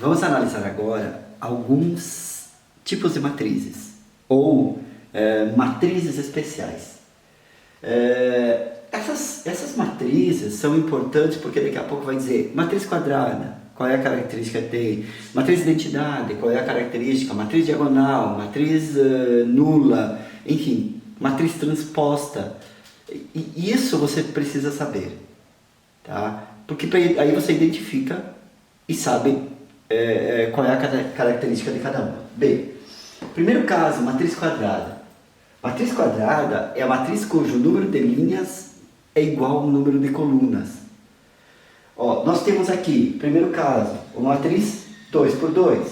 Vamos analisar agora alguns tipos de matrizes, ou matrizes especiais. Essas matrizes são importantes porque daqui a pouco vai dizer matriz quadrada, qual é a característica que tem, matriz de identidade, qual é a característica, matriz diagonal, matriz nula, enfim, matriz transposta. E isso você precisa saber, tá? Porque aí você identifica e sabe qual é a característica de cada uma. Bem, primeiro caso, matriz quadrada. Matriz quadrada é a matriz cujo número de linhas é igual ao número de colunas. Ó, nós temos aqui, primeiro caso, uma matriz 2 por 2.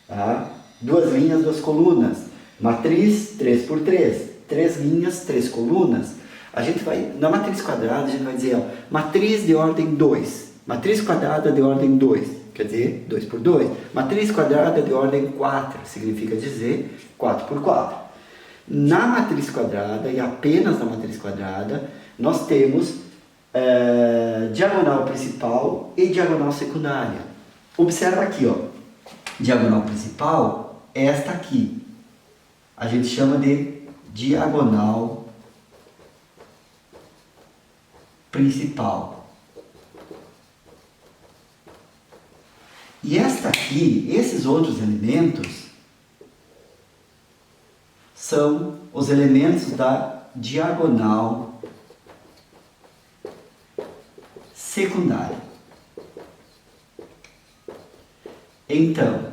Tá? 2 linhas, 2 colunas. Matriz 3 por 3. 3 linhas, 3 colunas. A gente vai, na matriz quadrada, a gente vai dizer, ó, matriz de ordem 2. Matriz quadrada de ordem 2, quer dizer, 2 por 2. Matriz quadrada de ordem 4, significa dizer 4 por 4. Na matriz quadrada, e apenas na matriz quadrada, nós temos diagonal principal e diagonal secundária. Observa aqui, ó, diagonal principal é esta aqui. A gente chama de diagonal principal. E esta aqui, esses outros elementos, são os elementos da diagonal secundária. Então,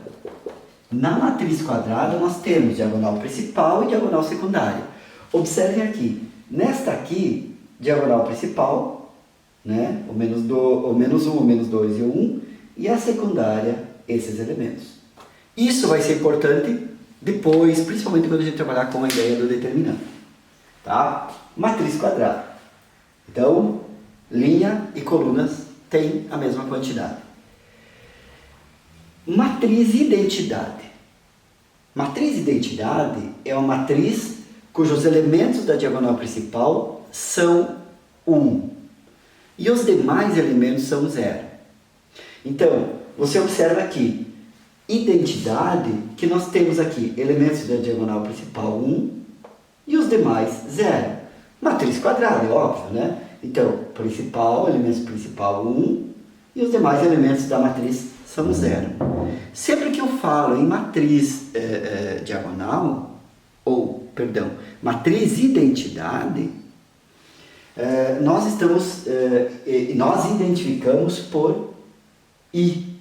na matriz quadrada nós temos diagonal principal e diagonal secundária. Observem aqui, nesta aqui, diagonal principal, né, o menos 1, o menos 2 e o 1, e a secundária, esses elementos. Isso vai ser importante depois, principalmente quando a gente trabalhar com a ideia do determinante. Tá? Matriz quadrada. Então, linha e colunas têm a mesma quantidade. Matriz identidade. Matriz identidade é uma matriz cujos elementos da diagonal principal são 1 e os demais elementos são 0. Então, você observa aqui, identidade, que nós temos aqui elementos da diagonal principal 1 e os demais 0. Matriz quadrada, é óbvio, né? Então, principal, elementos principal 1 e os demais elementos da matriz são 0. Sempre que eu falo em matriz diagonal, ou, perdão, matriz identidade, nós identificamos por I.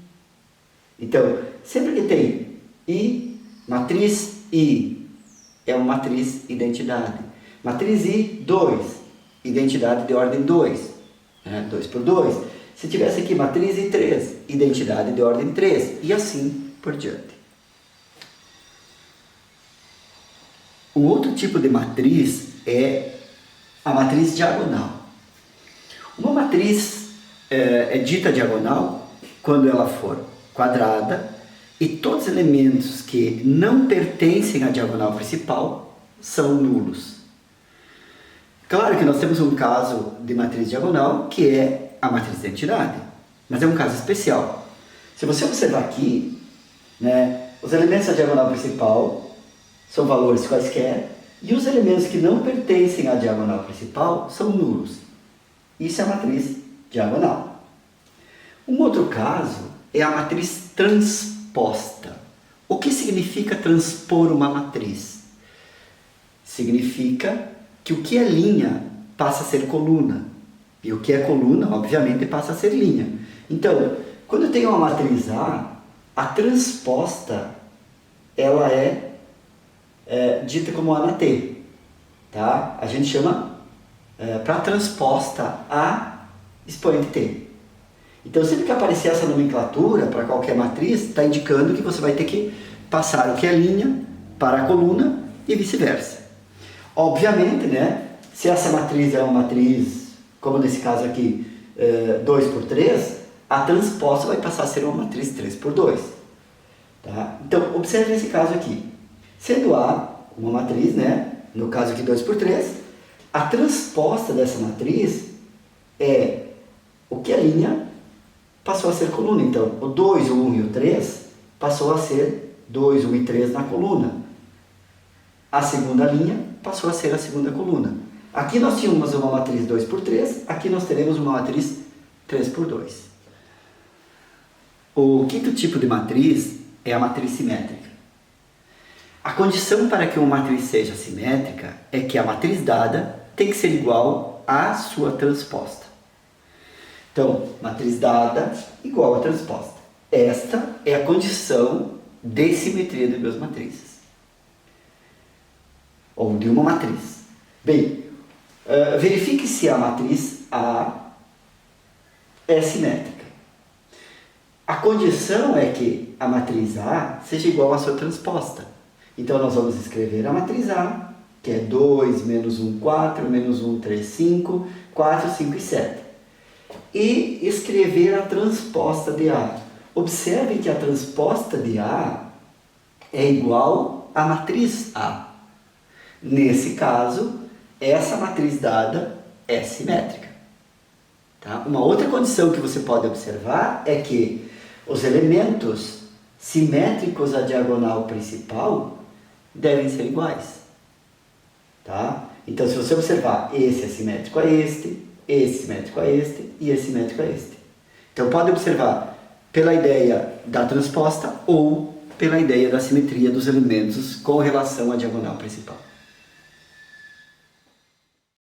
Então, sempre que tem I, matriz I é uma matriz identidade. Matriz I, 2, identidade de ordem 2, né? 2 por 2. Se tivesse aqui matriz I3, identidade de ordem 3, e assim por diante. O outro tipo de matriz é a matriz diagonal. Uma matriz é dita diagonal quando ela for quadrada e todos os elementos que não pertencem à diagonal principal são nulos. Claro que nós temos um caso de matriz diagonal que é a matriz de identidade, mas é um caso especial. Se você observar aqui, né, os elementos da diagonal principal são valores quaisquer e os elementos que não pertencem à diagonal principal são nulos. Isso é a matriz diagonal. Um outro caso é a matriz transposta. O que significa transpor uma matriz? Significa que o que é linha passa a ser coluna. E o que é coluna, obviamente, passa a ser linha. Então, quando eu tenho uma matriz a transposta, ela é dita como A na T. Tá? A gente chama, para transposta A, expoente T. Então, sempre que aparecer essa nomenclatura para qualquer matriz, está indicando que você vai ter que passar o que é linha para a coluna e vice-versa. Obviamente, né, se essa matriz é uma matriz, como nesse caso aqui, 2 por 3, a transposta vai passar a ser uma matriz 3 por 2. Tá? Então, observe esse caso aqui. Sendo A uma matriz, né, no caso aqui 2 por 3, a transposta dessa matriz é o que é linha passou a ser coluna. Então, o 2, o 1 e o 3 passou a ser 2, 1 e 3 na coluna. A segunda linha passou a ser a segunda coluna. Aqui nós tínhamos uma matriz 2 por 3, aqui nós teremos uma matriz 3 por 2. O quinto tipo de matriz é a matriz simétrica. A condição para que uma matriz seja simétrica é que a matriz dada tem que ser igual à sua transposta. Então, matriz dada igual à transposta. Esta é a condição de simetria de duas matrizes. Ou de uma matriz. Bem, verifique se a matriz A é simétrica. A condição é que a matriz A seja igual à sua transposta. Então, nós vamos escrever a matriz A, que é 2, menos 1, 4, menos 1, 3, 5, 4, 5 e 7. E escrever a transposta de A. Observe que a transposta de A é igual à matriz A. Nesse caso, essa matriz dada é simétrica. Tá? Uma outra condição que você pode observar é que os elementos simétricos à diagonal principal devem ser iguais. Tá? Então, se você observar, esse é simétrico a este, esse simétrico a este e esse simétrico a este. Então, pode observar pela ideia da transposta ou pela ideia da simetria dos elementos com relação à diagonal principal.